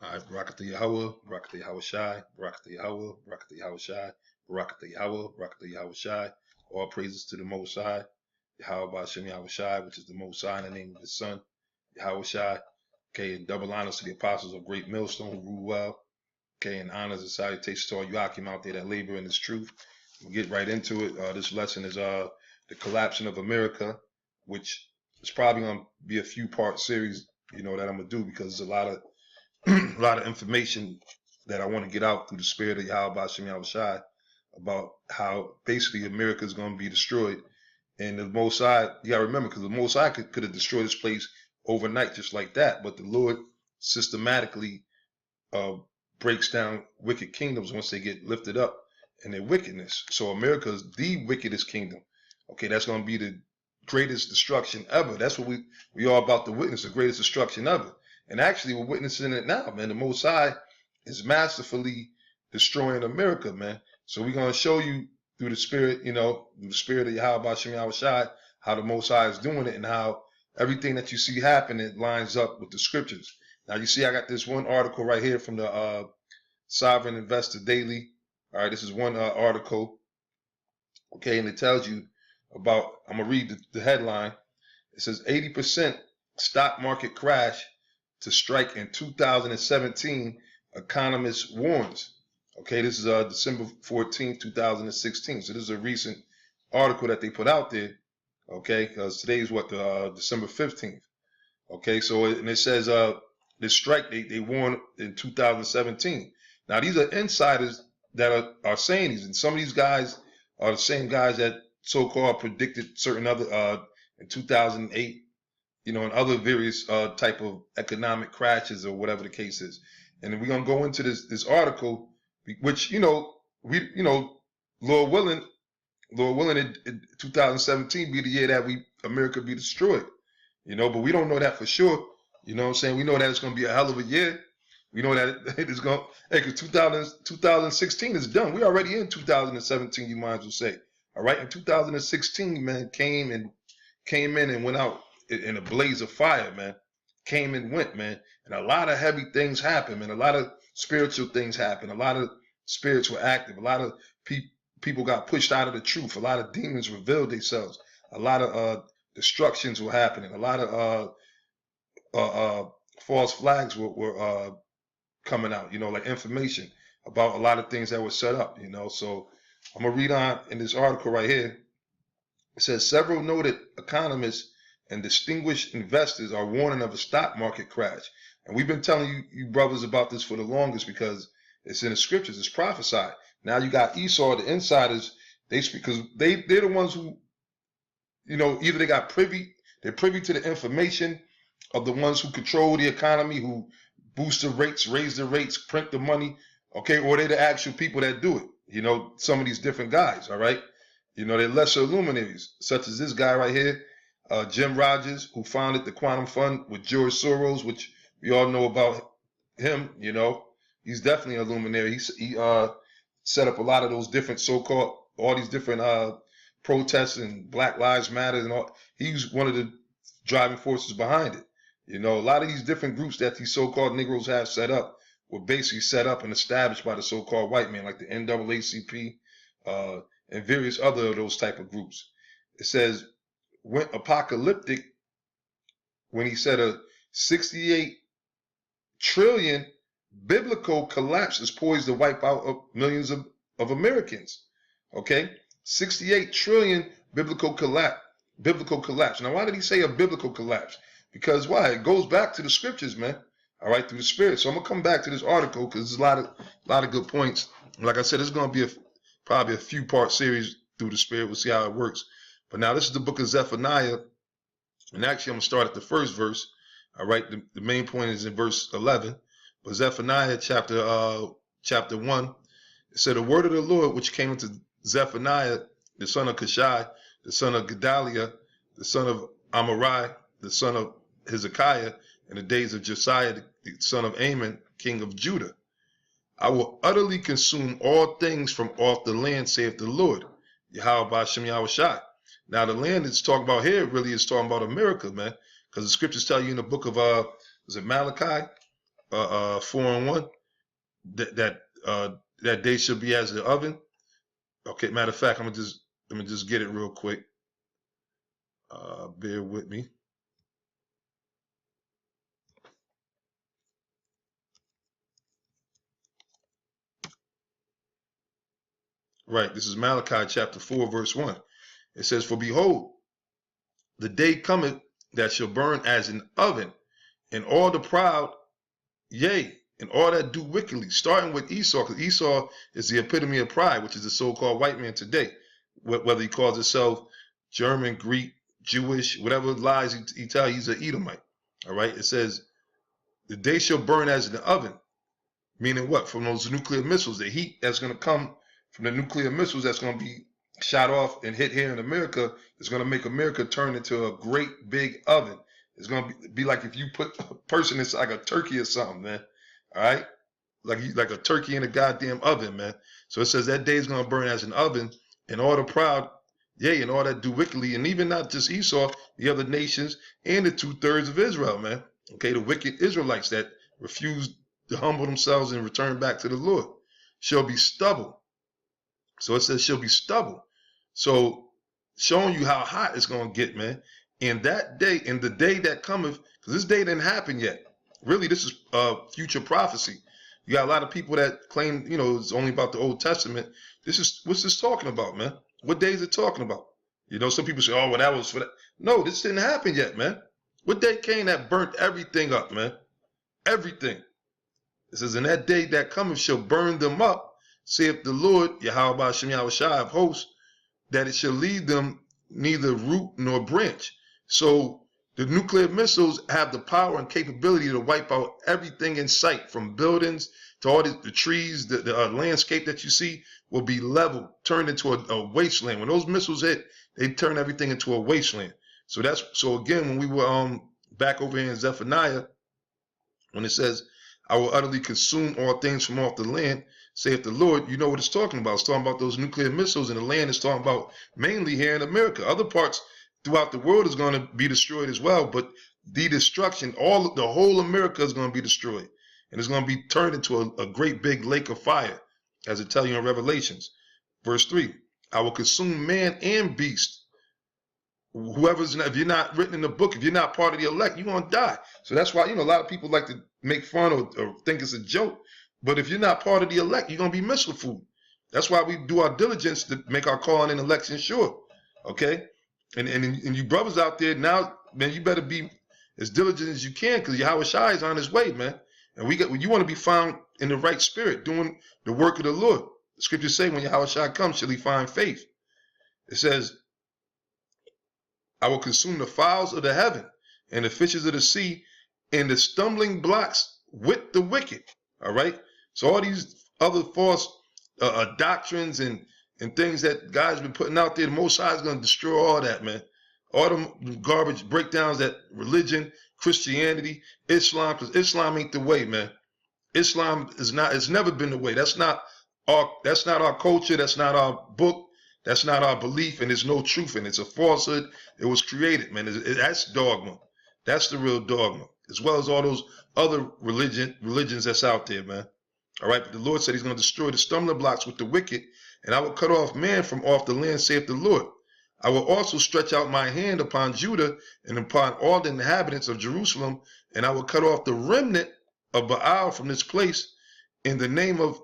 All right, BARAK2 Yahweh, BARAK2 Yahweh Shai, BARAK2 Yahweh, BARAK2 Yahweh Shai, BARAK2 Yahweh, BARAK2 Yahweh Shai. All praises to the Most High, Yahweh Ba'Shem Yahweh Shai, which is the Most High in the name of His Son, Yahweh Shai. Okay, and double honors to the apostles of Great Millstone who rule well. Okay, and honors and salutations to all you Akim out there that labor in this truth. We'll get right into it. This lesson is the collapsing of America, which is probably going to be a few-part series, that I'm going to do because there's a lot of a lot of information that I want to get out through the spirit of Yahweh Ba'Shem Yahweh Shai about how basically America is going to be destroyed. And the Most High, you got to remember, because the Most High could have destroyed this place overnight just like that. But the Lord systematically breaks down wicked kingdoms once they get lifted up in their wickedness. So America is the wickedest kingdom. Okay, that's going to be the greatest destruction ever. That's what we are about to witness, the greatest destruction ever. And actually, we're witnessing it now, man. The Most High is masterfully destroying America, man. So we're going to show you through the spirit, the spirit of Yahweh Ba'Shem Yahweh Shai, how the Most High is doing it and how everything that you see happening lines up with the scriptures. Now, you see I got this one article right here from the Sovereign Investor Daily. All right, this is one article, okay, and it tells you about, I'm going to read the headline. It says 80% stock market crash to strike in 2017, economist warns. Okay, this is December 14, 2016. So this is a recent article that they put out there. Okay, because today is what, December 15th. Okay, so and it says this strike they warned in 2017. Now these are insiders that are saying these, and some of these guys are the same guys that so-called predicted certain other in 2008. And other various type of economic crashes or whatever the case is. And then we're gonna go into this article, which Lord willing, in 2017 be the year that America be destroyed. But we don't know that for sure. You know what I'm saying? We know that it's gonna be a hell of a year. We know that it's gonna, because 2016 is done. We're already in 2017. You might as well say, all right. In 2016, man, came in and went out in a blaze of fire, man. Came and went, man. And a lot of heavy things happened, man. A lot of spiritual things happened. A lot of spirits were active. A lot of people got pushed out of the truth. A lot of demons revealed themselves. A lot of destructions were happening. A lot of false flags were coming out, like information about a lot of things that were set up, So I'm going to read on in this article right here. It says several noted economists and distinguished investors are warning of a stock market crash. And we've been telling you brothers about this for the longest because it's in the scriptures, it's prophesied. Now you got Esau, the insiders, they speak because they're the ones who, either they're privy to the information of the ones who control the economy, who boost the rates, raise the rates, print the money, okay, or they're the actual people that do it. Some of these different guys, all right? They're lesser luminaries, such as this guy right here, Jim Rogers, who founded the Quantum Fund with George Soros, which we all know about him. He's definitely a luminary. He set up a lot of those different so-called, all these different protests and Black Lives Matter and all. He's one of the driving forces behind it. A lot of these different groups that these so-called Negroes have set up were basically set up and established by the so-called white man, like the NAACP and various other of those type of groups. It says, went apocalyptic when he said a 68 trillion biblical collapse is poised to wipe out millions of Americans. Okay, 68 trillion biblical collapse. Now, why did he say a biblical collapse? Because why? It goes back to the scriptures, man. All right, through the spirit. So I'm gonna come back to this article because there's a lot of good points. Like I said, it's gonna be probably a few-part series through the spirit. We'll see how it works. But now this is the book of Zephaniah, and actually I'm going to start at the first verse. All right, the main point is in verse 11. But Zephaniah chapter 1, it said, the word of the Lord which came unto Zephaniah, the son of Kashai, the son of Gedaliah, the son of Amarai, the son of Hezekiah, in the days of Josiah, the son of Amon, king of Judah. I will utterly consume all things from off the land, saith the Lord, Yahweh Ba'Shem Yahweh Shai. Now the land it's talking about here really is talking about America, man, because the scriptures tell you in the book of is it Malachi, 4:1, that day shall be as the oven. Okay, matter of fact, let me just get it real quick. Bear with me. Right, this is Malachi chapter 4, verse 1. It says, "For behold, the day cometh that shall burn as an oven, and all the proud, yea, and all that do wickedly," starting with Esau, because Esau is the epitome of pride, which is the so-called white man today. Whether he calls himself German, Greek, Jewish, whatever lies he tells, he's an Edomite. All right, it says, "The day shall burn as an oven," meaning what? From those nuclear missiles, the heat that's going to come from the nuclear missiles that's going to be shot off and hit here in America is going to make America turn into a great big oven. It's going to be like if you put a person inside like a turkey or something, man. All right? Like a turkey in a goddamn oven, man. So it says that day is going to burn as an oven, and all the proud, yea, and all that do wickedly, and even not just Esau, the other nations, and the 2/3 of Israel, man. Okay, the wicked Israelites that refused to humble themselves and return back to the Lord, shall be stubble. So it says shall be stubble. So showing you how hot it's going to get, man. In that day, in the day that cometh, because this day didn't happen yet. Really, this is future prophecy. You got a lot of people that claim, it's only about the Old Testament. What's this talking about, man? What day is it talking about? Some people say, oh, well, that was for that. No, this didn't happen yet, man. What day came that burnt everything up, man? Everything. It says, in that day that cometh shall burn them up, saith the Lord, Yahweh Hashem Yahushai of hosts, that it shall leave them neither root nor branch. So the nuclear missiles have the power and capability to wipe out everything in sight, from buildings to all the trees. The landscape that you see will be leveled, turned into a wasteland. When those missiles hit, they turn everything into a wasteland. So again, when we were back over here in Zephaniah, when it says, "I will utterly consume all things from off the land," saith the Lord, you know what it's talking about. It's talking about those nuclear missiles, and the land is talking about mainly here in America. Other parts throughout the world is going to be destroyed as well, but the destruction, the whole America is going to be destroyed, and it's going to be turned into a great big lake of fire, as it tells you in Revelations. Verse 3, "I will consume man and beast." If you're not written in the book, if you're not part of the elect, you're going to die. So that's why, a lot of people like to make fun or think it's a joke. But if you're not part of the elect, you're going to be missile food. That's why we do our diligence to make our calling and election sure. Okay? And you brothers out there now, man, you better be as diligent as you can, because Yahweh Shai is on his way, man. And you want to be found in the right spirit, doing the work of the Lord. The scriptures say when Yahweh Shai comes, shall he find faith. It says, "I will consume the fowls of the heaven and the fishes of the sea and the stumbling blocks with the wicked." All right? So all these other false doctrines and things that God's been putting out there, the Most High is going to destroy all that, man. All them garbage breakdowns that religion, Christianity, Islam, because Islam ain't the way, man. Islam it's never been the way. That's not our culture. That's not our book. That's not our belief, and there's no truth in it. It's a falsehood. It was created, man. That's dogma. That's the real dogma, as well as all those other religions that's out there, man. All right, but the Lord said he's going to destroy the stumbling blocks with the wicked, and I will cut off man from off the land, saith the Lord. I will also stretch out my hand upon Judah and upon all the inhabitants of Jerusalem, and I will cut off the remnant of Baal from this place in the name of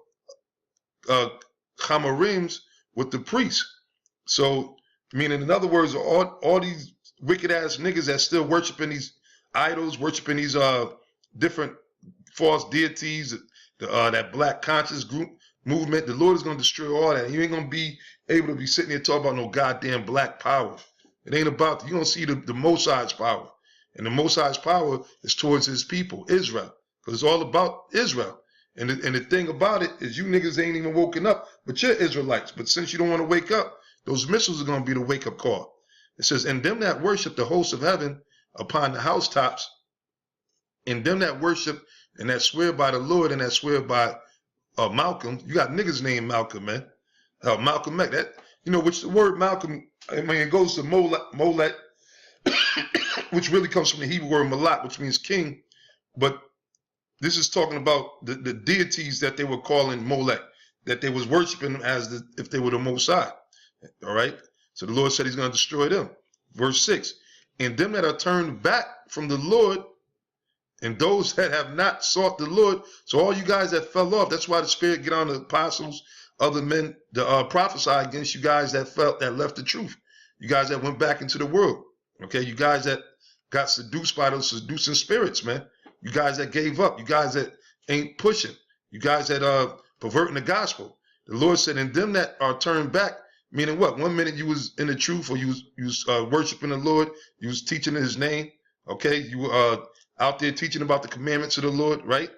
Chamarims with the priests. So, meaning, in other words, all these wicked ass niggas that still worshiping these idols, worshiping these different false deities, that black conscious group movement, the Lord is going to destroy all that. You ain't going to be able to be sitting here talking about no goddamn black power. It ain't about that. You're going to see the Most High's power. And the Most High's power is towards his people, Israel. Because it's all about Israel. And the thing about it is you niggas ain't even woken up, but you're Israelites. But since you don't want to wake up, those missiles are going to be the wake-up call. It says, "And them that worship the hosts of heaven upon the housetops, and them that worship and that swear by the Lord and that swear by Malcolm." You got niggas named Malcolm, man. Malcolm X. Which the word Malcolm, it goes to Molet, which really comes from the Hebrew word Malak, which means king. But This is talking about the deities that they were calling Molech, that they was worshiping as if they were the Most High. All right. So the Lord said he's going to destroy them. Verse 6, and them that are turned back from the Lord, and those that have not sought the Lord. So all you guys that fell off, that's why the Spirit get on the apostles, other men, to prophesy against you guys that left the truth. You guys that went back into the world. Okay, you guys that got seduced by those seducing spirits, man. You guys that gave up. You guys that ain't pushing. You guys that are perverting the gospel. The Lord said, and them that are turned back, meaning what? 1 minute you was in the truth, or you was worshiping the Lord, you was teaching in his name, okay? You were out there teaching about the commandments of the Lord, right?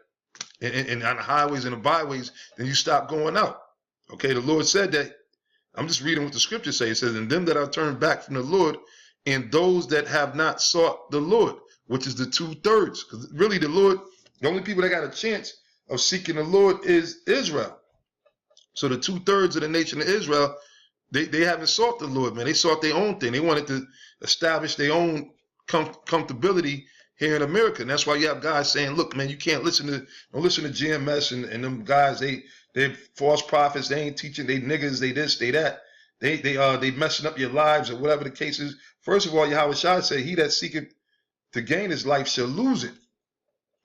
And on the highways and the byways, then you stop going out. Okay, the Lord said that. I'm just reading what the scriptures say. It says, and them that are turned back from the Lord, and those that have not sought the Lord, which is the 2/3. Because really the Lord, the only people that got a chance of seeking the Lord is Israel. So the 2/3 of the nation of Israel, they haven't sought the Lord, man. They sought their own thing. They wanted to establish their own comfortability here in America. And that's why you have guys saying, look, man, you can't don't listen to GMS and them guys, they're false prophets, they ain't teaching, they niggas, they this, they that. They messing up your lives or whatever the case is. First of all, Yahweh Shai said, he that seeketh to gain his life shall lose it.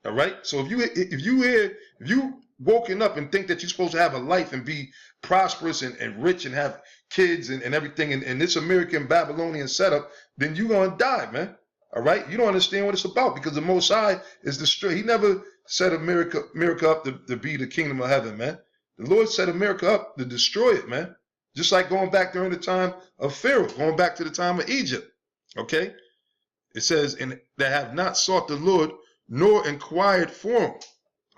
All right. So if you woken up and think that you're supposed to have a life and be prosperous and rich and have kids and everything in this American Babylonian setup, then you're going to die, man. All right. You don't understand what it's about, because the Most High is destroyed. He never set America up to be the kingdom of heaven, man. The Lord set America up to destroy it, man. Just like going back during the time of Pharaoh, going back to the time of Egypt. Okay. It says, and that have not sought the Lord, nor inquired for him.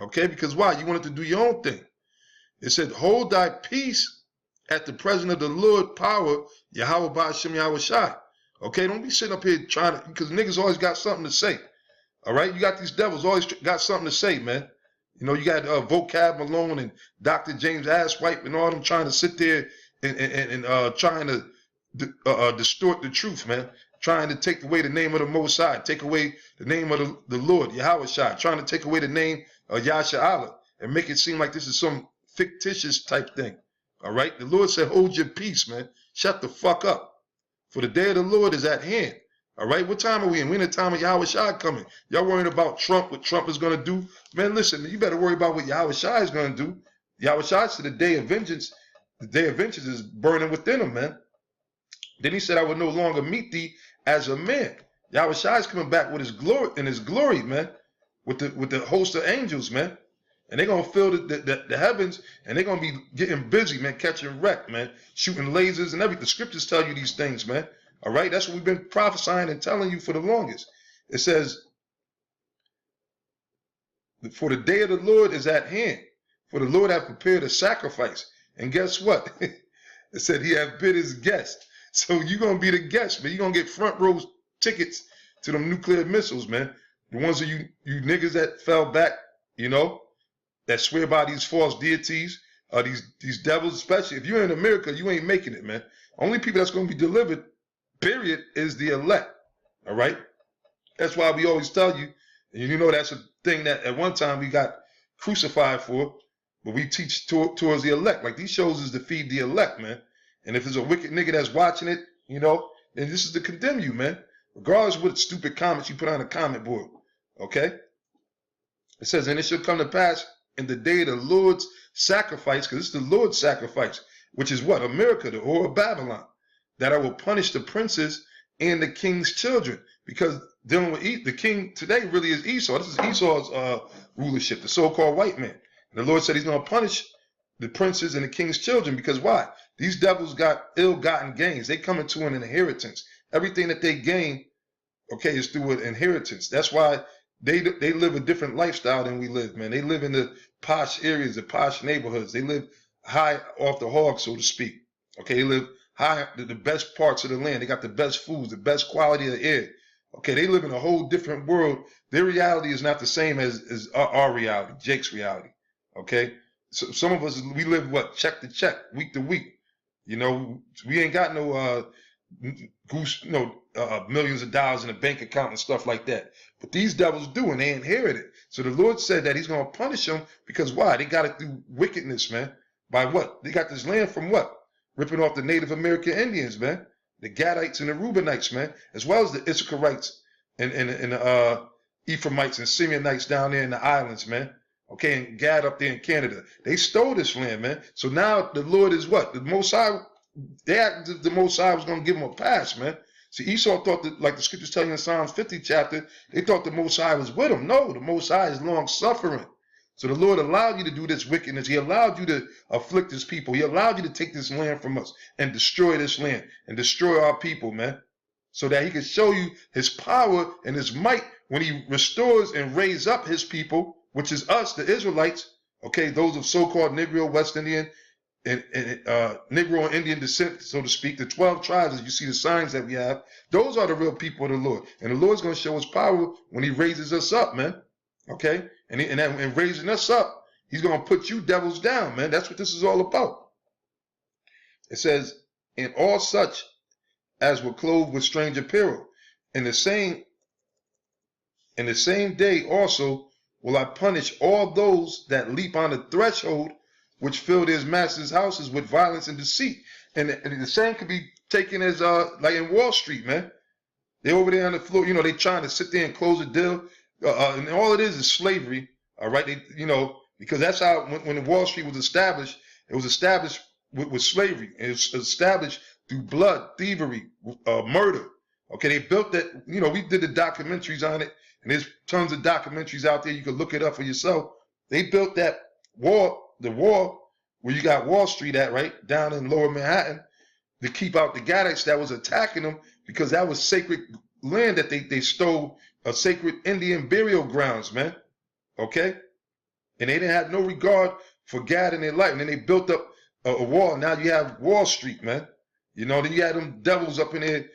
Okay, because why? You wanted to do your own thing. It said, hold thy peace at the presence of the Lord power, Yahweh Ba'ashem Yahweh Shai. Okay, don't be sitting up here trying to, because niggas always got something to say. All right, you got these devils always got something to say, man. You know, you got Vocab Malone and Dr. James Asswipe and all them trying to sit there and trying to distort the truth, man. Trying to take away the name of the Most High, take away the name of the Lord, Yahweh Shai, trying to take away the name of Yasha Allah and make it seem like this is some fictitious type thing. All right? The Lord said, hold your peace, man. Shut the fuck up. For the day of the Lord is at hand. All right? What time are we in? We're in the time of Yahweh Shai coming. Y'all worrying about Trump, what Trump is going to do? Man, listen, you better worry about what Yahweh Shai is going to do. Yahweh Shai said the day of vengeance is burning within him, man. Then he said, I will no longer meet thee as a man. Yahweh Shai is coming back with his glory, man, with the host of angels, man. And they're going to fill the heavens, and they're going to be getting busy, man, catching wreck, man, shooting lasers and everything. The scriptures tell you these things, man. All right? That's what we've been prophesying and telling you for the longest. It says, for the day of the Lord is at hand, for the Lord hath prepared a sacrifice. And guess what? It said he hath bid his guest. So you're going to be the guest, man. You're going to get front row tickets to them nuclear missiles, man. The ones of you niggas that fell back, you know, that swear by these false deities, these devils, especially. If you're in America, you ain't making it, man. Only people that's going to be delivered, period, is the elect. All right? That's why we always tell you, and you know that's a thing that at one time we got crucified for, but we teach towards the elect. Like these shows is to feed the elect, man. And if there's a wicked nigga that's watching it, you know, then this is to condemn you, man. Regardless of what stupid comments you put on the comment board. Okay? It says, and it shall come to pass in the day of the Lord's sacrifice, because it's the Lord's sacrifice, which is what? America, the whore of Babylon, that I will punish the princes and the king's children. Because dealing with the king today really is Esau. This is Esau's rulership, the so-called white man. And the Lord said he's going to punish the princes and the king's children, because why? These devils got ill-gotten gains. They come into an inheritance. Everything that they gain, okay, is through an inheritance. That's why they live a different lifestyle than we live, man. They live in the posh areas, the posh neighborhoods. They live high off the hog, so to speak. Okay, they live high, the best parts of the land. They got the best foods, the best quality of the air. Okay, they live in a whole different world. Their reality is not the same as our reality, Jake's reality. Okay, so some of us, we live what, check to check, week to week. You know, we ain't got no goose, millions of dollars in a bank account and stuff like that. But these devils do, and they inherit it. So the Lord said that he's going to punish them because why? They got it through wickedness, man. By what? They got this land from what? Ripping off the Native American Indians, man. The Gadites and the Reubenites, man, as well as the Issacharites and the Ephraimites and Simeonites down there in the islands, man. Okay, and Gad up there in Canada. They stole this land, man. So now the Lord is what? The Most High, the Most High was going to give them a pass, man. See, Esau thought that, like the scriptures tell you in Psalms 50 chapter, they thought the Most High was with them. No, the Most High is long suffering. So the Lord allowed you to do this wickedness. He allowed you to afflict his people. He allowed you to take this land from us and destroy this land and destroy our people, man. So that he could show you his power and his might when he restores and raises up his people, which is us, the Israelites, okay, those of so-called Negro, West Indian, and Negro and Indian descent, so to speak, the 12 tribes, as you see the signs that we have, those are the real people of the Lord. And the Lord's going to show his power when he raises us up, man. Okay? And raising us up, he's going to put you devils down, man. That's what this is all about. It says, and all such as were clothed with strange apparel. In the same day also will I punish all those that leap on the threshold, which fill their masters' houses with violence and deceit. And the same could be taken as like in Wall Street, man. They over there on the floor, they trying to sit there and close a deal. And all it is slavery, all right? Because that's how, when Wall Street was established, it was established with slavery. It was established through blood, thievery, murder. Okay, they built that, we did the documentaries on it, and there's tons of documentaries out there. You can look it up for yourself. They built that the wall where you got Wall Street at, right, down in lower Manhattan, to keep out the Gadites that was attacking them, because that was sacred land that they stole, sacred Indian burial grounds, man. Okay? And they didn't have no regard for God in their life. And then they built up a wall. Now you have Wall Street, man. Then you had them devils up in there.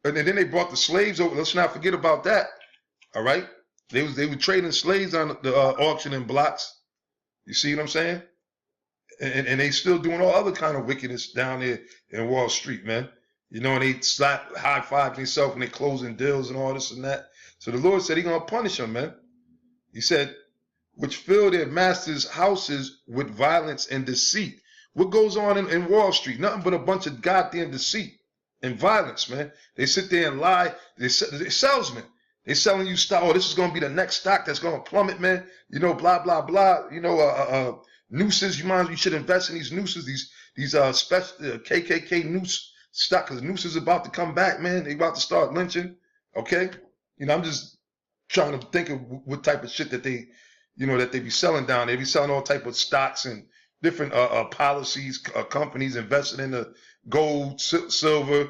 And then they brought the slaves over. Let's not forget about that. All right? They were trading slaves on the auctioning blocks. You see what I'm saying? And they still doing all other kind of wickedness down there in Wall Street, man. And they slap high-five themselves when they closing deals and all this and that. So the Lord said he's going to punish them, man. He said, which fill their masters' houses with violence and deceit. What goes on in Wall Street? Nothing but a bunch of goddamn deceit and violence, man. They sit there and lie. They're salesmen. They're selling you stock. Oh, this is going to be the next stock that's going to plummet, man. Blah, blah, blah. Nooses. You should invest in these nooses, these special KKK noose stock, because noose is about to come back, man. They about to start lynching. Okay? I'm just trying to think of what type of shit that they be selling down there. They be selling all type of stocks and different policies, companies invested in the gold, silver,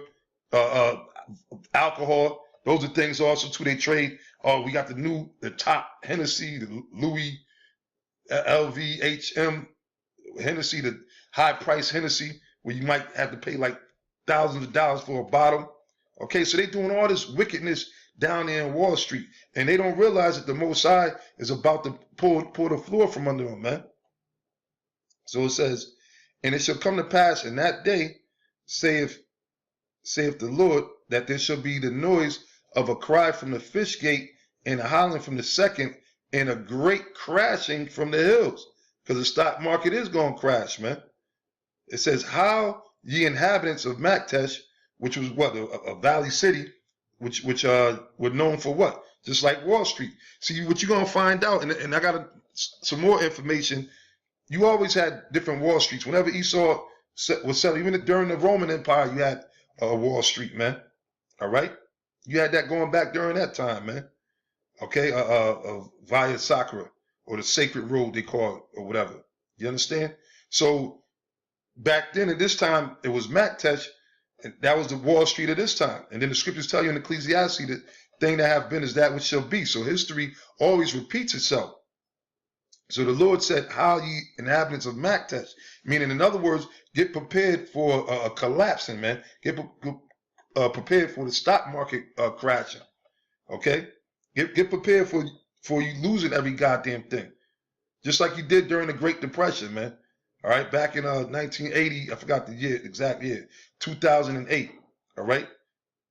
alcohol. Those are things also too they trade. We got the top Hennessy, the Louis, LVHM Hennessy, the high price Hennessy, where you might have to pay like thousands of dollars for a bottle. Okay, so they doing all this wickedness down there in Wall Street, and they don't realize that the Most High is about to pull the floor from under them, man. So it says, and it shall come to pass in that day, saith the Lord, that there shall be the noise of a cry from the fish gate, and a howling from the second, and a great crashing from the hills, because the stock market is going to crash, man. It says, how ye inhabitants of Maktesh, which was what, a valley city, which were known for what? Just like Wall Street. See, what you're going to find out, and I got some more information. You always had different Wall Streets. Whenever Esau was selling, even during the Roman Empire, you had Wall Street, man. All right? You had that going back during that time, man. Okay? Via Sacra, or the Sacred Road, they call it, or whatever. You understand? So back then, at this time, it was Maktesh, and that was the Wall Street of this time. And then the scriptures tell you in Ecclesiastes that thing that have been is that which shall be. So history always repeats itself. So the Lord said, how ye inhabitants of Maktesh, meaning, in other words, get prepared for a collapsing, man. Get prepared for the stock market crashing. Okay? Get prepared for you losing every goddamn thing. Just like you did during the Great Depression, man. All right, back in 1980, I forgot the exact year, 2008. All right,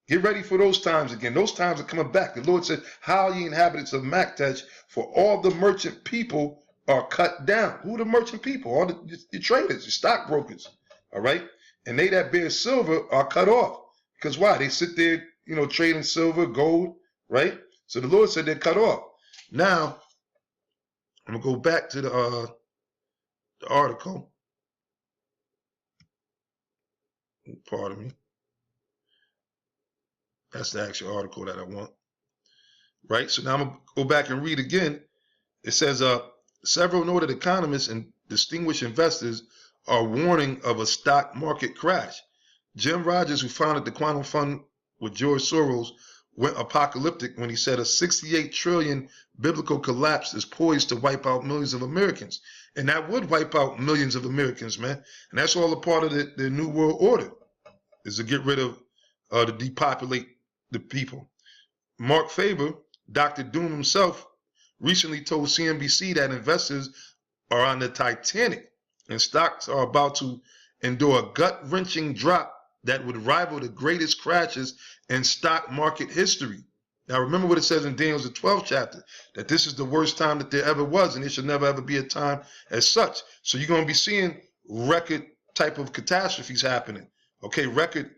Get ready for those times again. Those times are coming back. The Lord said, "How ye inhabitants of Maktesh, for all the merchant people are cut down." Who are the merchant people? All the traders, the stockbrokers. All right? And they that bear silver are cut off. Because why? They sit there, trading silver, gold, right? So the Lord said they're cut off. Now, I'm going to go back to the article. Pardon me. That's the actual article that I want. Right? So now I'm going to go back and read again. It says, several noted economists and distinguished investors are warning of a stock market crash. Jim Rogers, who founded the Quantum Fund with George Soros, went apocalyptic when he said a 68 trillion biblical collapse is poised to wipe out millions of Americans. And that would wipe out millions of Americans, man. And that's all a part of the New World Order, is to get rid of, to depopulate the people. Mark Faber, Dr. Doom himself, recently told CNBC that investors are on the Titanic and stocks are about to endure a gut-wrenching drop that would rival the greatest crashes in stock market history. Now remember what it says in Daniel's the 12th chapter, that this is the worst time that there ever was, and there should never ever be a time as such. So you're going to be seeing record type of catastrophes happening. Okay, record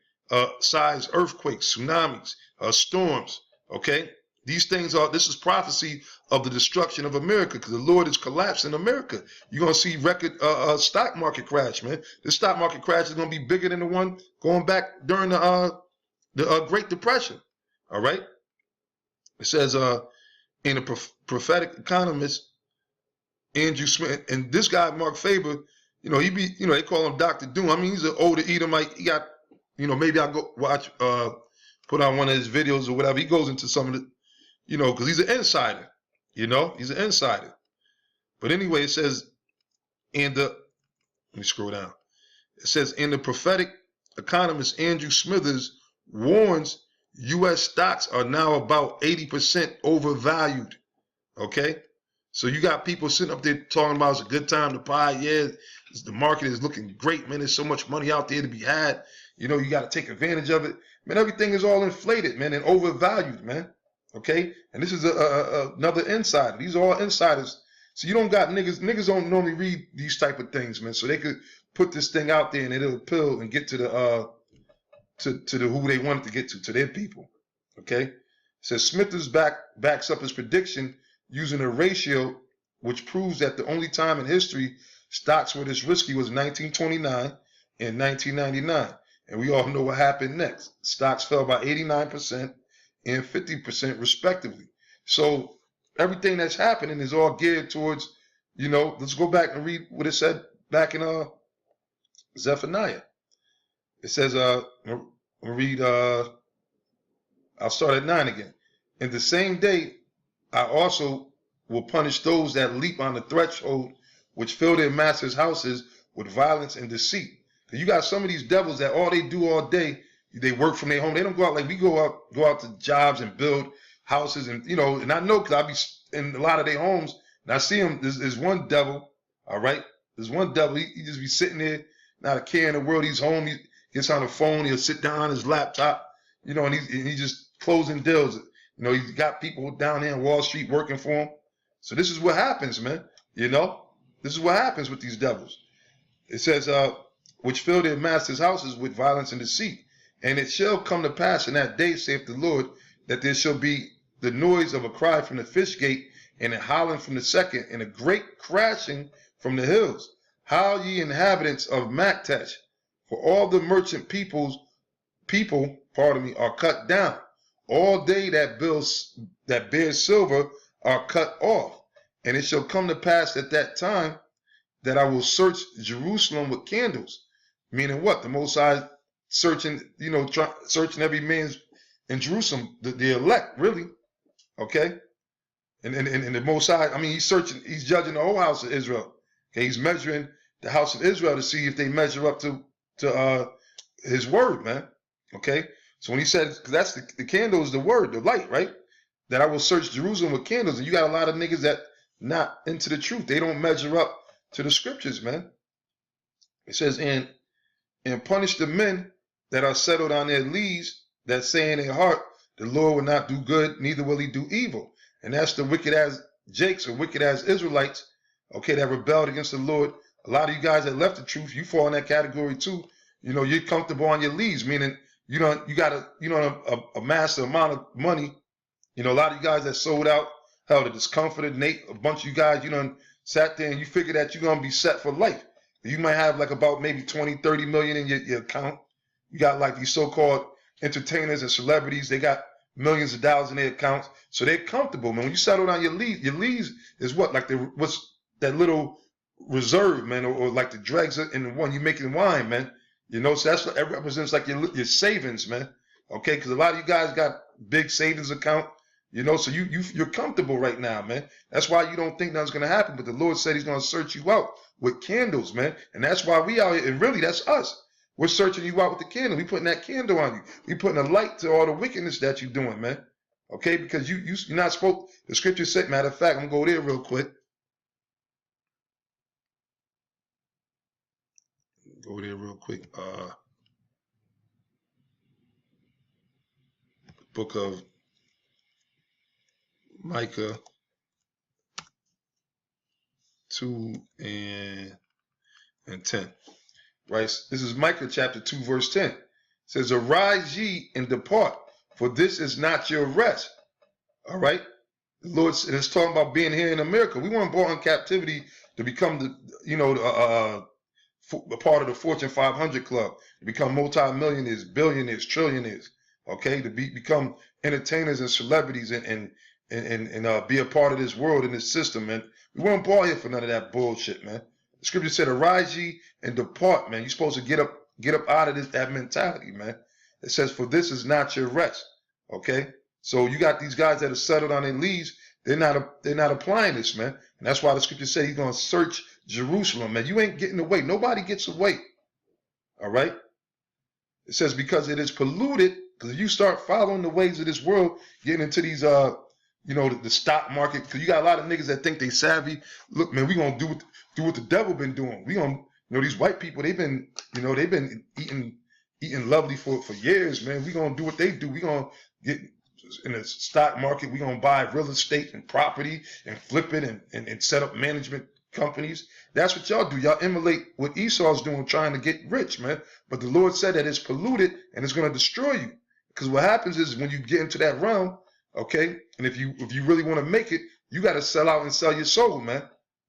size earthquakes, tsunamis, storms. Okay, these things this is prophecy of the destruction of America, because the Lord is collapsing America. You're going to see record stock market crash, man. This stock market crash is going to be bigger than the one going back during the Great Depression. All right. It says in a prophetic economist, Andrew Smith, and this guy Mark Faber, they call him Dr. Doom. I mean, he's an older Edomite. He got, maybe I'll go watch, put on one of his videos or whatever. He goes into some of the, because he's an insider. He's an insider. But anyway, it says let me scroll down. It says in the prophetic economist Andrew Smithers warns U.S. stocks are now about 80% overvalued. Okay? So you got people sitting up there talking about it's a good time to buy. Yeah, the market is looking great, man. There's so much money out there to be had. You got to take advantage of it. Man, everything is all inflated, man, and overvalued, man. Okay? And this is another insider. These are all insiders. So you don't got niggas. Niggas don't normally read these type of things, man. So they could put this thing out there and it'll appeal and get to the to the who they wanted to get to their people. Okay? It says Smithers backs up his prediction using a ratio which proves that the only time in history stocks were this risky was 1929 and 1999. And we all know what happened next. Stocks fell by 89% and 50% respectively. So everything that's happening is all geared towards, let's go back and read what it said back in Zephaniah. It says, I'll start at 9 again. In the same day, I also will punish those that leap on the threshold, which fill their masters' houses with violence and deceit. You got some of these devils that all they do all day, they work from their home. They don't go out like we go out to jobs and build houses, and and I know because I be in a lot of their homes and I see them. There's one devil, all right. There's one devil. He just be sitting there, not a care in the world. He's home. He gets on the phone. He'll sit down on his laptop, and he's just closing deals. He's got people down there in Wall Street working for him. So this is what happens, man. This is what happens with these devils. It says, which fill their masters' houses with violence and deceit. And it shall come to pass in that day, saith the Lord, that there shall be the noise of a cry from the fish gate, and a howling from the second, and a great crashing from the hills. How ye inhabitants of Maktesh, for all the merchant people, are cut down. All they that bear silver are cut off. And it shall come to pass at that time that I will search Jerusalem with candles. Meaning what? The Most High searching, searching every man's in Jerusalem, the elect, really. Okay? And the Most High, I mean, he's judging the whole house of Israel. Okay? He's measuring the house of Israel to see if they measure up to his word, man. Okay? So when he said, because that's the candle is the word, the light, right? That I will search Jerusalem with candles. And you got a lot of niggas that not into the truth. They don't measure up to the scriptures, man. It says, and punish the men that are settled on their lees, that say in their heart, the Lord will not do good, neither will he do evil. And that's the wicked as Jakes or wicked as Israelites, okay, that rebelled against the Lord. A lot of you guys that left the truth, you fall in that category too. You know, you're comfortable on your leads, meaning you got amass the amount of money. You know, a lot of you guys that sold out, hell, the discomforted Nate, a bunch of you guys, you done sat there and you figure that you're going to be set for life. You might have like about maybe 20, 30 million in your account. You got like these so-called entertainers and celebrities. They got millions of dollars in their accounts. So they're comfortable, man. When you settle down your leads is what? Like what's that little reserve, man, or like the dregs in the one you're making wine, man. You know, so that's what it represents, like your savings, man. Okay, because a lot of you guys got big savings account. You know, so you're comfortable right now, man. That's why you don't think nothing's gonna happen. But the Lord said he's gonna search you out with candles, man. And that's why we out here, and really that's us. We're searching you out with the candle. We putting that candle on you. We putting a light to all the wickedness that you're doing, man. Okay, because you're not supposed, the scripture said, matter of fact, I'm gonna go there real quick. Book of Micah 2 and 10. Right? This is Micah chapter 2, verse 10. It says, arise ye and depart, for this is not your rest. All right? The Lord, and it's talking about being here in America. We weren't brought in captivity to become a part of the Fortune 500 club, to become multi-millionaires, billionaires, trillionaires. Okay, to become entertainers and celebrities and be a part of this world and this system, man. We weren't born here for none of that bullshit, man. The scripture said, arise ye and depart, man. You're supposed to get up out of that mentality, man. It says, for this is not your rest. Okay? So you got these guys that are settled on their leads, they're not applying this, man. And that's why the scripture said he's gonna search Jerusalem, man. You ain't getting away. Nobody gets away. All right? It says, because it is polluted, because if you start following the ways of this world, getting into these the stock market, because you got a lot of niggas that think they savvy. Look, man, we gonna do what the devil been doing. We gonna, these white people, they've been eating lovely for years, man. We gonna do what they do. We gonna get in the stock market. We gonna buy real estate and property and flip it and set up management companies. That's what y'all do. Y'all emulate what Esau's doing, trying to get rich, man. But the Lord said that it's polluted and it's gonna destroy you. Because what happens is when you get into that realm, okay, and if you really want to make it, you got to sell out and sell your soul, man.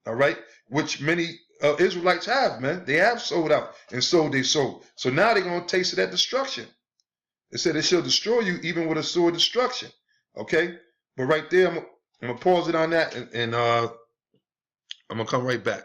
All right, which many Israelites have, man. They have sold out and sold their soul. So now they're gonna taste of that destruction. It said it shall destroy you even with a sword destruction. Okay, but right there, I'm gonna pause it on that, and I'm gonna come right back.